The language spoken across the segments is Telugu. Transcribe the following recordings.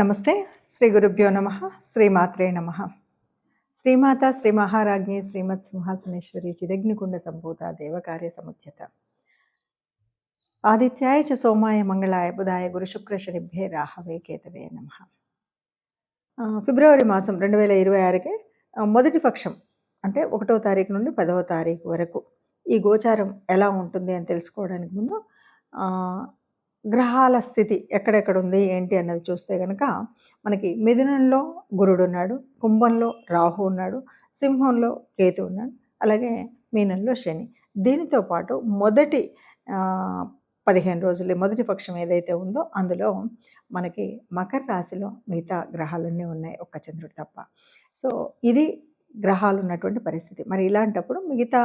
నమస్తే. శ్రీ గురుభ్యో నమః. శ్రీమాత్రే నమః. శ్రీమాత శ్రీ మహారాజ్ఞి శ్రీమత్ సింహాసనేశ్వరి చిదగ్నికుండ సంభూత దేవకార్య సముద్యత ఆదిత్యాయ చ సోమాయ మంగళాయ బుధాయ గురు శుక్ర శనిభ్యే రాహవే కేతవే నమః. ఫిబ్రవరి మాసం 2026కి మొదటి పక్షం అంటే 1వ తారీఖు నుండి 10వ తారీఖు వరకు ఈ గోచారం ఎలా ఉంటుంది అని తెలుసుకోవడానికి ముందు గ్రహాల స్థితి ఎక్కడెక్కడ ఉంది ఏంటి అన్నది చూస్తే కనుక మనకి మిథునంలో గురుడు ఉన్నాడు, కుంభంలో రాహు ఉన్నాడు, సింహంలో కేతు ఉన్నాడు, అలాగే మీనంలో శని. దీనితో పాటు మొదటి 15 రోజులు మొదటి పక్షం ఏదైతే ఉందో అందులో మనకి మకర రాశిలో మిగతా గ్రహాలన్నీ ఉన్నాయి, ఒక్క చంద్రుడు తప్ప. సో ఇది గ్రహాలు ఉన్నటువంటి పరిస్థితి. మరి ఇలాంటప్పుడు మిగతా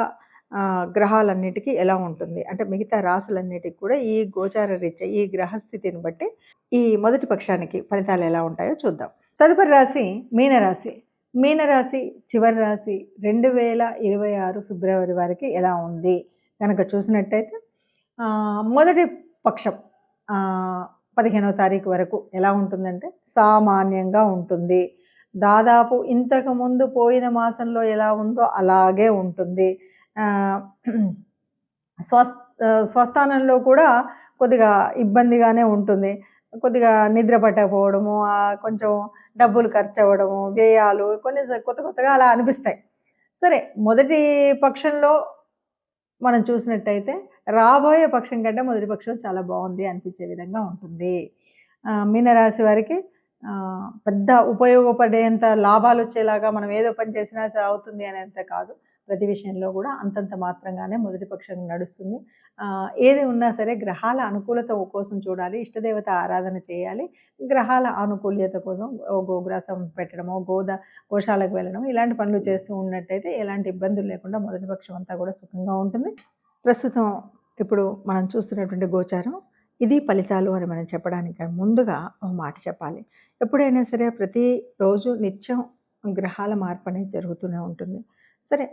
గ్రహాలన్నిటికీ ఎలా ఉంటుంది అంటే మిగతా రాశులన్నిటికీ కూడా ఈ గోచార రీత్యా ఈ గ్రహస్థితిని బట్టి ఈ మొదటి పక్షానికి ఫలితాలు ఎలా ఉంటాయో చూద్దాం. తదుపరి రాశి మీనరాశి. మీనరాశి చివరి రాశి 2026 ఫిబ్రవరి వరకు ఎలా ఉంది కనుక చూసినట్టయితే మొదటి పక్షం 15వ తారీఖు వరకు ఎలా ఉంటుందంటే సామాన్యంగా ఉంటుంది. దాదాపు ఇంతకుముందు పోయిన మాసంలో ఎలా ఉందో అలాగే ఉంటుంది. స్వస్థానంలో కూడా కొద్దిగా ఇబ్బందిగానే ఉంటుంది. కొద్దిగా నిద్ర పట్టకపోవడము, కొంచెం డబ్బులు ఖర్చు అవ్వడము, వ్యయాలు కొన్ని కొత్తగా అలా అనిపిస్తాయి. సరే, మొదటి పక్షంలో మనం చూసినట్టయితే రాబోయే పక్షం కంటే మొదటి పక్షం చాలా బాగుంది అనిపించే విధంగా ఉంటుంది. మీనరాశి వారికి పెద్ద ఉపయోగపడేంత లాభాలు వచ్చేలాగా మనం ఏదో పని చేసినా అవుతుంది అనేంత కాదు. ప్రతి విషయంలో కూడా అంతంత మాత్రంగానే మొదటి పక్షం నడుస్తుంది. ఏది ఉన్నా సరే గ్రహాల అనుకూలత కోసం చూడాలి, ఇష్టదేవత ఆరాధన చేయాలి. గ్రహాల ఆనుకూల్యత కోసం గోగ్రాసం పెట్టడమో గోశాలకు వెళ్ళడం ఇలాంటి పనులు చేస్తూ ఉన్నట్టయితే ఎలాంటి ఇబ్బందులు లేకుండా మొదటి పక్షం అంతా కూడా సుఖంగా ఉంటుంది. ప్రస్తుతం ఇప్పుడు మనం చూస్తున్నటువంటి గోచారం ఇది ఫలితాలు అని మనం చెప్పడానికి ముందుగా ఒక మాట చెప్పాలి. ఎప్పుడైనా సరే ప్రతిరోజు నిత్యం గ్రహాల మార్పు అనేది జరుగుతూనే ఉంటుంది. సరే,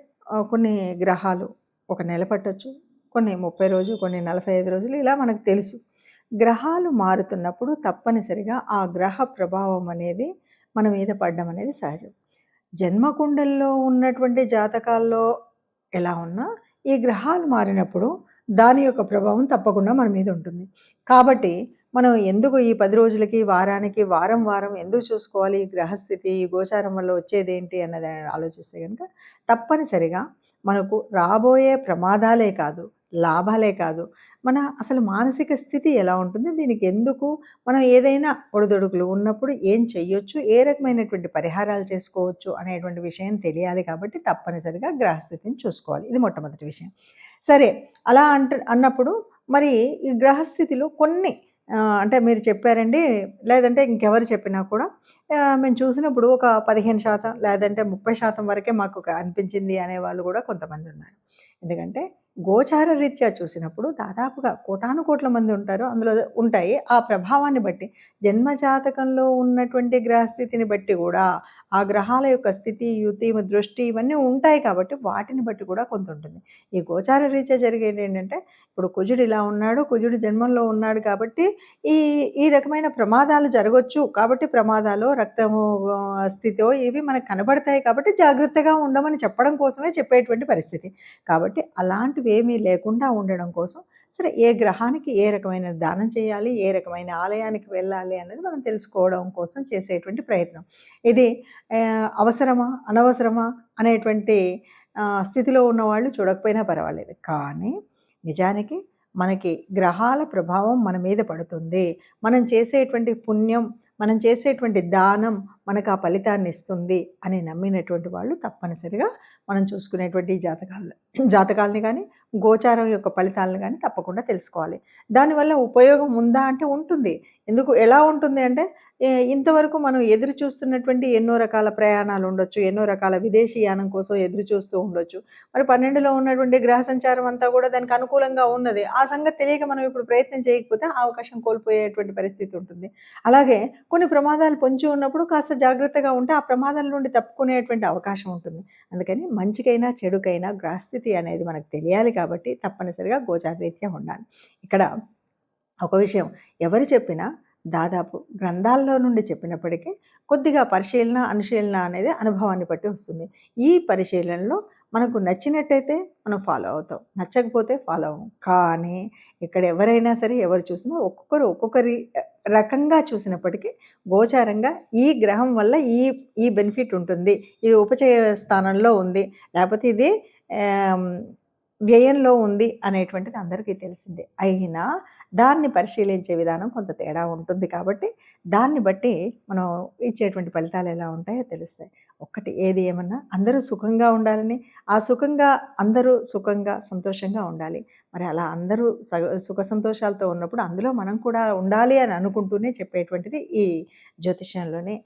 కొన్ని గ్రహాలు ఒక నెల పట్టొచ్చు, కొన్ని 30 రోజులు, కొన్ని 45 రోజులు, ఇలా మనకు తెలుసు. గ్రహాలు మారుతున్నప్పుడు తప్పనిసరిగా ఆ గ్రహ ప్రభావం అనేది మన మీద పడడం అనేది సహజం. జన్మకుండల్లో ఉన్నటువంటి జాతకాల్లో ఎలా ఉన్నా ఈ గ్రహాలు మారినప్పుడు దాని యొక్క ప్రభావం తప్పకుండా మన మీద ఉంటుంది. కాబట్టి మనం ఎందుకు ఈ 10 రోజులకి, వారానికి, వారం ఎందుకు చూసుకోవాలి? ఈ గ్రహస్థితి, ఈ గోచారం వల్ల వచ్చేది ఏంటి అన్నది ఆలోచిస్తే కనుక తప్పనిసరిగా మనకు రాబోయే ప్రమాదాలే కాదు, లాభాలే కాదు, మన అసలు మానసిక స్థితి ఎలా ఉంటుంది, దీనికి ఎందుకు మనం ఏదైనా ఒడిదొడుకులు ఉన్నప్పుడు ఏం చెయ్యొచ్చు, ఏ రకమైనటువంటి పరిహారాలు చేసుకోవచ్చు అనేటువంటి విషయం తెలియాలి. కాబట్టి తప్పనిసరిగా గ్రహస్థితిని చూసుకోవాలి. ఇది మొట్టమొదటి విషయం. సరే, అలా అన్నప్పుడు మరి ఈ గ్రహస్థితిలో కొన్ని అంటే మీరు చెప్పారండి, లేదంటే ఇంకెవరు చెప్పినా కూడా మేము చూసినప్పుడు ఒక 15% లేదంటే 30% వరకే మాకు అనిపించింది అనేవాళ్ళు కూడా కొంతమంది ఉన్నారు. ఎందుకంటే గోచార రీత్యా చూసినప్పుడు దాదాపుగా కోటానుకోట్ల మంది ఉంటారు, అందులో ఉంటాయి. ఆ ప్రభావాన్ని బట్టి జన్మజాతకంలో ఉన్నటువంటి గ్రహస్థితిని బట్టి కూడా ఆ గ్రహాల యొక్క స్థితి, యుతి, దృష్టి ఇవన్నీ ఉంటాయి. కాబట్టి వాటిని బట్టి కూడా కొంత ఉంటుంది. ఈ గోచార రీత్యా జరిగేది ఏంటంటే ఇప్పుడు కుజుడు ఇలా ఉన్నాడు, కుజుడు జన్మంలో ఉన్నాడు కాబట్టి ఈ ఈ రకమైన ప్రమాదాలు జరగవచ్చు. కాబట్టి ప్రమాదాలు, రక్తము స్థితో ఇవి మనకు కనబడతాయి. కాబట్టి జాగ్రత్తగా ఉండమని చెప్పడం కోసమే చెప్పేటువంటి పరిస్థితి. కాబట్టి అలాంటివి ఏమీ లేకుండా ఉండడం కోసం సరే ఏ గ్రహానికి ఏ రకమైన దానం చేయాలి, ఏ రకమైన ఆలయానికి వెళ్ళాలి అన్నది మనం తెలుసుకోవడం కోసం చేసేటువంటి ప్రయత్నం. ఇది అవసరమా అనవసరమా అనేటువంటి స్థితిలో ఉన్నవాళ్ళు చూడకపోయినా పర్వాలేదు. కానీ నిజానికి మనకి గ్రహాల ప్రభావం మన మీద పడుతుంది. మనం చేసేటువంటి పుణ్యం, మనం చేసేటువంటి దానం మనకు ఆ ఫలితాన్ని ఇస్తుంది అని నమ్మినటువంటి వాళ్ళు తప్పనిసరిగా మనం చూసుకునేటువంటి జాతకాలని కానీ గోచారం యొక్క ఫలితాలను కానీ తప్పకుండా తెలుసుకోవాలి. దానివల్ల ఉపయోగం ఉందా అంటే ఉంటుంది. ఎందుకు ఎలా ఉంటుంది అంటే ఇంతవరకు మనం ఎదురు చూస్తున్నటువంటి ఎన్నో రకాల ప్రయాణాలు ఉండొచ్చు, ఎన్నో రకాల విదేశీయానం కోసం ఎదురు చూస్తూ ఉండొచ్చు. మరి 12లో ఉన్నటువంటి గ్రహ సంచారం అంతా కూడా దానికి అనుకూలంగా ఉన్నది. ఆ సంగతి తెలియక మనం ఇప్పుడు ప్రయత్నం చేయకపోతే ఆ అవకాశం కోల్పోయేటువంటి పరిస్థితి ఉంటుంది. అలాగే కొన్ని ప్రమాదాలు పొంచి ఉన్నప్పుడు కాస్త జాగ్రత్తగా ఉంటే ఆ ప్రమాదాల నుండి తప్పుకునేటువంటి అవకాశం ఉంటుంది. అందుకని మంచికైనా చెడుకైనా గ్రహస్థితి అనేది మనకు తెలియాలి. కాబట్టి తప్పనిసరిగా గోచారరీత్యా ఉండాలి. ఇక్కడ ఒక విషయం ఎవరు చెప్పినా దాదాపు గ్రంథాల్లో నుండి చెప్పినప్పటికీ కొద్దిగా పరిశీలన, అనుశీలన అనేది అనుభవాన్ని బట్టి వస్తుంది. ఈ పరిశీలనలో మనకు నచ్చినట్టయితే మనం ఫాలో అవుతాం, నచ్చకపోతే ఫాలో అవ్వం. కానీ ఇక్కడ ఎవరైనా సరే ఎవరు చూసినా ఒక్కొక్కరు ఒక్కొక్కరి రకంగా చూసినప్పటికీ గోచారంగా ఈ గ్రహం వల్ల ఈ ఈ బెనిఫిట్ ఉంటుంది, ఇది ఉపచయ స్థానంలో ఉంది, లేకపోతే ఇది వ్యయంలో ఉంది అనేటువంటిది అందరికీ తెలిసిందే. అయినా దాన్ని పరిశీలించే విధానం కొంత తేడా ఉంటుంది. కాబట్టి దాన్ని బట్టి మనం ఇచ్చేటువంటి ఫలితాలు ఎలా ఉంటాయో తెలుస్తాయి. ఒక్కటి ఏది ఏమన్నా అందరూ సుఖంగా ఉండాలని, ఆ సుఖంగా అందరూ సుఖంగా సంతోషంగా ఉండాలి. మరి అలా అందరూ సుఖ సంతోషాలతో ఉన్నప్పుడు అందులో మనం కూడా ఉండాలి అని అనుకుంటూనే చెప్పేటువంటిది ఈ జ్యోతిష్యంలోని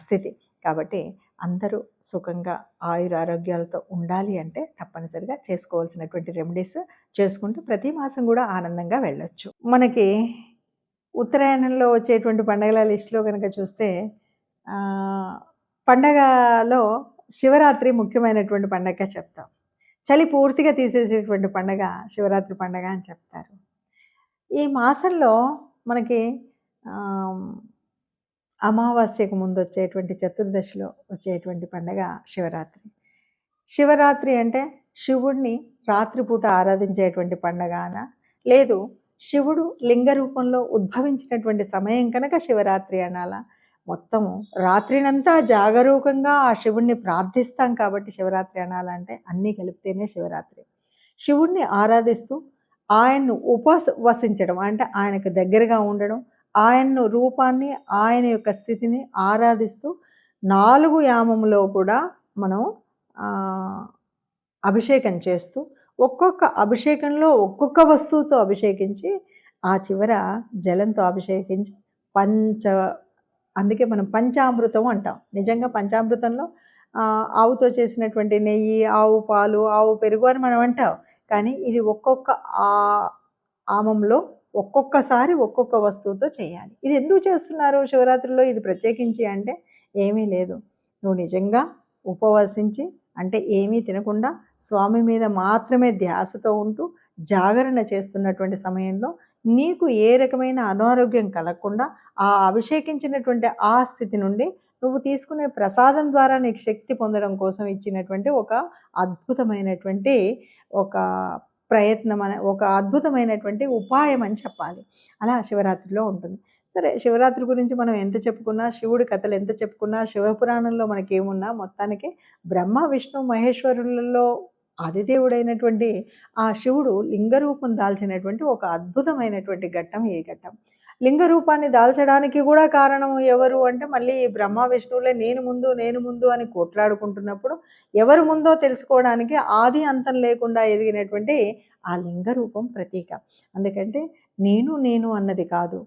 స్థితి. కాబట్టి అందరూ సుఖంగా ఆయురారోగ్యాలతో ఉండాలి అంటే తప్పనిసరిగా చేసుకోవాల్సినటువంటి రెమెడీస్ చేసుకుంటూ ప్రతి మాసం కూడా ఆనందంగా వెళ్ళొచ్చు. మనకి ఉత్తరాయణంలో వచ్చేటువంటి పండగల లిస్టులో కనుక చూస్తే పండగలో శివరాత్రి ముఖ్యమైనటువంటి పండగగా చెప్తాం. చలి పూర్తిగా తీసేసేటువంటి పండగ శివరాత్రి పండగ అని చెప్తారు. ఈ మాసంలో మనకి అమావాస్యకు ముందు వచ్చేటువంటి చతుర్దశిలో వచ్చేటువంటి పండగ శివరాత్రి. శివరాత్రి అంటే శివుడిని రాత్రిపూట ఆరాధించేటువంటి పండగన, లేదు శివుడు లింగ రూపంలో ఉద్భవించినటువంటి సమయం కనుక శివరాత్రి అనాలా. మొత్తము రాత్రినంతా జాగరూకంగా ఆ శివుణ్ణి ప్రార్థిస్తాం కాబట్టి శివరాత్రి అనాలంటే అన్నీ కలిపితేనే శివరాత్రి. శివుణ్ణి ఆరాధిస్తూ ఆయన్ను ఉపవసించడం అంటే ఆయనకు దగ్గరగా ఉండడం, ఆయన రూపాన్ని, ఆయన యొక్క స్థితిని ఆరాధిస్తూ 4 యామములో కూడా మనం అభిషేకం చేస్తూ ఒక్కొక్క అభిషేకంలో ఒక్కొక్క వస్తువుతో అభిషేకించి ఆ చివర జలంతో అభిషేకించి అందుకే మనం పంచామృతం అంటాం. నిజంగా పంచామృతంలో ఆవుతో చేసినటువంటి నెయ్యి, ఆవు పాలు, ఆవు పెరుగు అని మనం అంటాం. కానీ ఇది ఒక్కొక్క ఆమంలో ఒక్కొక్కసారి ఒక్కొక్క వస్తువుతో చేయాలి. ఇది ఎందుకు చేస్తున్నారు శివరాత్రిలో ఇది ప్రత్యేకించి అంటే ఏమీ లేదు. నువ్వు నిజంగా ఉపవసించి అంటే ఏమీ తినకుండా స్వామి మీద మాత్రమే ధ్యాసతో ఉంటూ జాగరణ చేస్తున్నటువంటి సమయంలో నీకు ఏ రకమైన అనారోగ్యం కలగకుండా ఆ అభిషేకించినటువంటి ఆ స్థితి నుండి నువ్వు తీసుకునే ప్రసాదం ద్వారా నీకు శక్తి పొందడం కోసం ఇచ్చినటువంటి ఒక అద్భుతమైనటువంటి ఒక ప్రయత్నం ఒక అద్భుతమైనటువంటి ఉపాయం అని చెప్పాలి. అలా శివరాత్రిలో ఉంటుంది. సరే, శివరాత్రి గురించి మనం ఎంత చెప్పుకున్నా, శివుడి కథలు ఎంత చెప్పుకున్నా, శివపురాణంలో మనకేమున్నా మొత్తానికి బ్రహ్మ విష్ణు మహేశ్వరులలో ఆదిదేవుడైనటువంటి ఆ శివుడు లింగరూపం దాల్చినటువంటి ఒక అద్భుతమైనటువంటి ఘట్టం ఈ ఘట్టం. లింగ రూపాన్ని దాల్చడానికి కూడా కారణం ఎవరు అంటే మళ్ళీ బ్రహ్మ విష్ణువులే నేను ముందు అని కొట్లాడుకుంటున్నప్పుడు ఎవరు ముందో తెలుసుకోవడానికి ఆది అంతం లేకుండా ఎదిగినటువంటి ఆ లింగ రూపం ప్రతీక. అందుకంటే నేను అన్నది కాదు,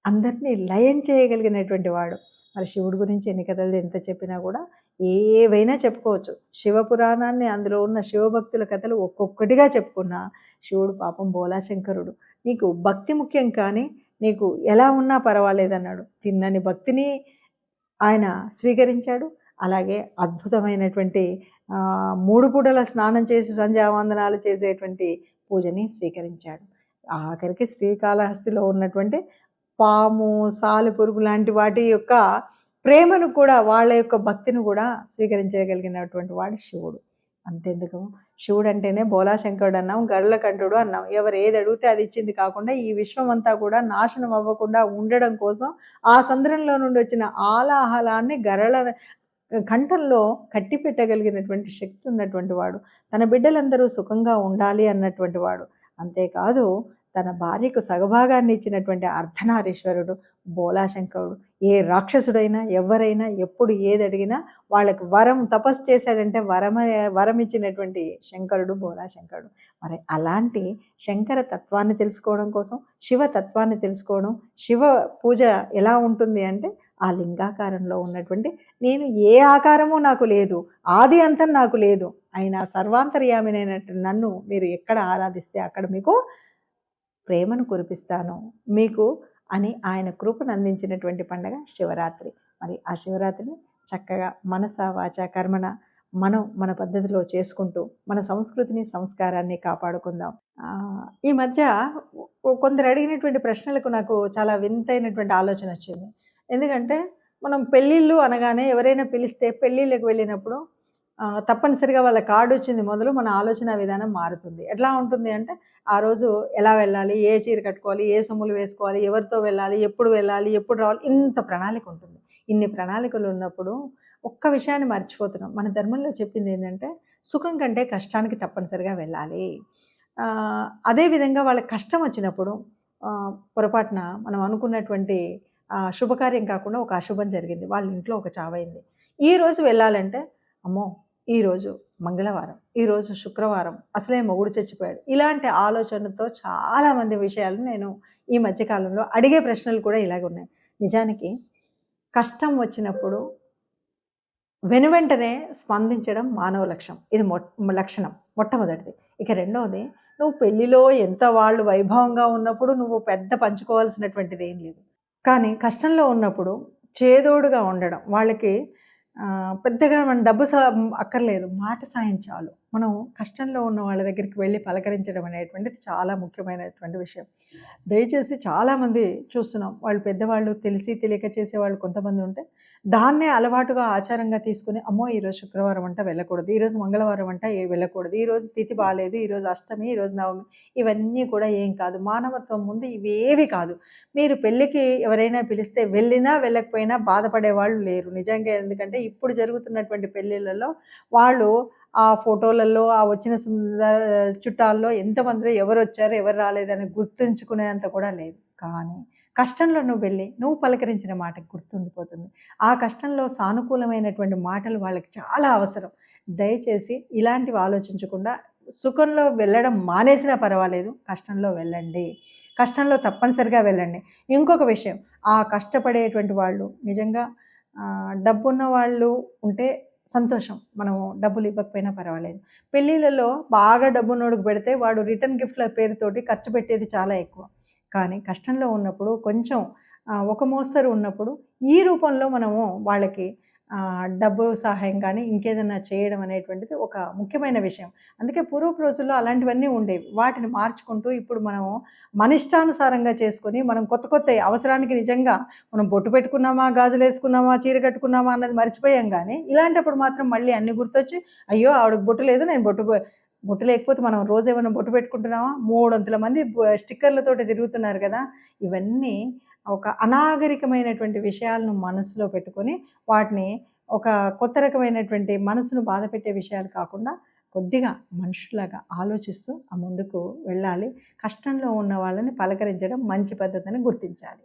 అందరినీ లయం చేయగలిగినటువంటి వాడు. మరి శివుడి గురించి ఎన్ని కథలు ఎంత చెప్పినా కూడా ఏవైనా చెప్పుకోవచ్చు. శివపురాణాన్ని అందులో ఉన్న శివభక్తుల కథలు ఒక్కొక్కటిగా చెప్పుకున్నా శివుడు పాపం బోలాశంకరుడు. నీకు భక్తి ముఖ్యం కానీ నీకు ఎలా ఉన్నా పర్వాలేదన్నాడు. తిన్నని భక్తిని ఆయన స్వీకరించాడు. అలాగే అద్భుతమైనటువంటి 3 పూటల స్నానం చేసి సంధ్యావందనాలు చేసేటువంటి పూజని స్వీకరించాడు. ఆఖరికి శ్రీకాళహస్తిలో ఉన్నటువంటి పాము, సాలెపురుగు లాంటి వాటి యొక్క ప్రేమను కూడా, వాళ్ళ యొక్క భక్తిని కూడా స్వీకరించగలిగినటువంటి వాడు శివుడు. అంతెందుకు, శివుడు అంటేనే బోలాశంకరుడు అన్నాం, గరులకంఠుడు అన్నాం. ఎవరు ఏది అడిగితే అది ఇచ్చింది కాకుండా ఈ విశ్వం అంతా కూడా నాశనం అవ్వకుండా ఉండడం కోసం ఆ సంద్రంలో నుండి వచ్చిన ఆలాహలాన్ని గరళ కంఠంలో కట్టి పెట్టగలిగినటువంటి శక్తి ఉన్నటువంటి వాడు. తన బిడ్డలందరూ సుఖంగా ఉండాలి అన్నటువంటి వాడు. అంతేకాదు తన భార్యకు సగభాగాన్ని ఇచ్చినటువంటి అర్ధనారీశ్వరుడు బోలాశంకరుడు. ఏ రాక్షసుడైనా ఎవరైనా ఎప్పుడు ఏది అడిగినా వాళ్ళకి తపస్సు చేశాడంటే వరం ఇచ్చినటువంటి శంకరుడు బోలాశంకరుడు. మరి అలాంటి శంకర తత్వాన్ని తెలుసుకోవడం కోసం, శివ తత్వాన్ని తెలుసుకోవడం, శివ పూజ ఎలా ఉంటుంది అంటే ఆ లింగాకారంలో ఉన్నటువంటి నేను ఏ ఆకారము నాకు లేదు, ఆది అంతం నాకు లేదు, అయినా సర్వాంతర్యామినైనట్టు నన్ను మీరు ఎక్కడ ఆరాధిస్తే అక్కడ మీకు ప్రేమను కురిపిస్తాను మీకు అని ఆయన కృపను అందించినటువంటి పండగ శివరాత్రి. మరి ఆ శివరాత్రిని చక్కగా మనస వాచ కర్మణ మనం మన పద్ధతిలో చేసుకుంటూ మన సంస్కృతిని సంస్కారాన్ని కాపాడుకుందాం. ఈ మధ్య కొందరు అడిగినటువంటి ప్రశ్నలకు నాకు చాలా వింతైనటువంటి ఆలోచన వచ్చింది. ఎందుకంటే మనం పెళ్ళిళ్ళు అనగానే ఎవరైనా పిలిస్తే పెళ్ళిళ్ళకి వెళ్ళినప్పుడు తప్పనిసరిగా వాళ్ళ కార్డొచ్చింది మొదలు మన ఆలోచన విధానం మారుతుంది. ఎట్లా ఉంటుంది అంటే, ఆ రోజు ఎలా వెళ్ళాలి? ఏ చీర కట్టుకోవాలి? ఏ సొమ్ములు వేసుకోవాలి? ఎవరితో వెళ్ళాలి? ఎప్పుడు వెళ్ళాలి? ఎప్పుడు రావాలి? ఇంత ప్రణాళిక ఉంటుంది. ఇన్ని ప్రణాళికలు ఉన్నప్పుడు ఒక్క విషయాన్ని మర్చిపోతున్నాం. మన ధర్మంలో చెప్పిందేంటంటే, సుఖం కంటే కష్టానికి తప్పనిసరిగా వెళ్ళాలి. అదే విధంగా వాళ్ళకి కష్టం వచ్చినప్పుడు పొరపాటున మనం అనుకున్నటువంటి శుభకార్యం కాకుండా ఒక అశుభం జరిగింది. వాళ్ళ ఇంట్లో ఒక చావయింది. ఈరోజు వెళ్ళాలంటే, అమ్మో! ఈరోజు మంగళవారం, ఈరోజు శుక్రవారం, అసలే మొగుడు చచ్చిపోయాడు. ఇలాంటి ఆలోచనతో చాలామంది విషయాలను నేను ఈ మధ్య కాలంలో అడిగే ప్రశ్నలు కూడా ఇలాగే ఉన్నాయి. నిజానికి కష్టం వచ్చినప్పుడు వెనువెంటనే స్పందించడం మానవ ఇది లక్షణం మొట్టమొదటిది. ఇక రెండవది, నువ్వు పెళ్ళిలో ఎంత వాళ్ళు వైభవంగా ఉన్నప్పుడు నువ్వు పెద్ద పంచుకోవాల్సినటువంటిది ఏం లేదు. కానీ కష్టంలో ఉన్నప్పుడు చేదోడుగా ఉండడం. వాళ్ళకి పెద్దగా మన డబ్బు అక్కర్లేదు. మాట సాయం చాలు. మనం కష్టంలో ఉన్న వాళ్ళ దగ్గరికి వెళ్ళి పలకరించడం అనేటువంటిది చాలా ముఖ్యమైనటువంటి విషయం. దయచేసి చాలామంది చూస్తున్నాం. వాళ్ళు పెద్దవాళ్ళు తెలిసి తెలియక చేసేవాళ్ళు కొంతమంది ఉంటే, దాన్నే అలవాటుగా ఆచారంగా తీసుకొని, అమ్మో! ఈరోజు శుక్రవారం అంట వెళ్ళకూడదు. ఈరోజు మంగళవారం అంట వెళ్ళకూడదు. ఈరోజు తిథి బాలేదు. ఈరోజు అష్టమి, ఈరోజు నవమి. ఇవన్నీ కూడా ఏం కాదు. మానవత్వం ముందు ఇవేవి కాదు. మీరు పెళ్ళికి ఎవరైనా పిలిస్తే వెళ్ళినా వెళ్ళకపోయినా బాధపడే వాళ్ళు లేరు. నిజంగా ఎందుకంటే ఇప్పుడు జరుగుతున్నటువంటి పెళ్ళిళ్ళలో వాళ్ళు ఆ ఫోటోలలో ఆ వచ్చిన చుట్టాల్లో ఎంతమందిలో ఎవరొచ్చారు, ఎవరు రాలేదని గుర్తుంచుకునేంత కూడా లేదు. కానీ కష్టంలో నువ్వు వెళ్ళి నువ్వు పలకరించిన మాటకి గుర్తుండిపోతుంది. ఆ కష్టంలో సానుకూలమైనటువంటి మాటలు వాళ్ళకి చాలా అవసరం. దయచేసి ఇలాంటివి ఆలోచించకుండా సుఖంలో వెళ్ళడం మానేసినా పర్వాలేదు, కష్టంలో వెళ్ళండి. కష్టంలో తప్పనిసరిగా వెళ్ళండి. ఇంకొక విషయం, ఆ కష్టపడేటువంటి వాళ్ళు నిజంగా డబ్బున్న వాళ్ళు ఉంటే సంతోషం. మనము డబ్బులు ఇవ్వకపోయినా పర్వాలేదు. పెళ్ళిళ్ళలో బాగా డబ్బున్నోడికి పెడితే వాడు రిటర్న్ గిఫ్ట్‌ల పేరుతోటి ఖర్చు పెట్టేది చాలా ఎక్కువ. కానీ కష్టంలో ఉన్నప్పుడు కొంచెం ఒక మోస్తరు ఉన్నప్పుడు ఈ రూపంలో మనము వాళ్ళకి డబ్బు సహాయం కానీ ఇంకేదన్నా చేయడం అనేటువంటిది ఒక ముఖ్యమైన విషయం. అందుకే పూర్వపు రోజుల్లో అలాంటివన్నీ ఉండేవి. వాటిని మార్చుకుంటూ ఇప్పుడు మనము మన ఇష్టానుసారంగా చేసుకొని మనం కొత్త కొత్తయి అవసరానికి నిజంగా మనం బొట్టు పెట్టుకున్నామా, గాజులేసుకున్నామా, చీర కట్టుకున్నామా అన్నది మర్చిపోయాం గానీ, ఇలాంటప్పుడు మాత్రం మళ్ళీ అన్నీ గుర్తొచ్చి, అయ్యో! ఆవిడకి బొట్టు లేదు, నేను బొట్టు లేకపోతే మనం రోజేమన్నా బొట్టు పెట్టుకుంటున్నామా? మూడొంతుల మంది స్టిక్కర్‌లతోటి తిరుగుతున్నారు గదా! ఇవన్నీ ఒక అనాగరికమైనటువంటి విషయాలను మనసులో పెట్టుకొని, వాటిని ఒక కొత్త రకమైనటువంటి మనసును బాధపెట్టే విషయాలు కాకుండా, కొద్దిగా మనుషుల్లాగా ఆలోచిస్తూ ముందుకు వెళ్ళాలి. కష్టంలో ఉన్న వాళ్ళని పలకరించడం మంచి పద్ధతని గుర్తించాలి.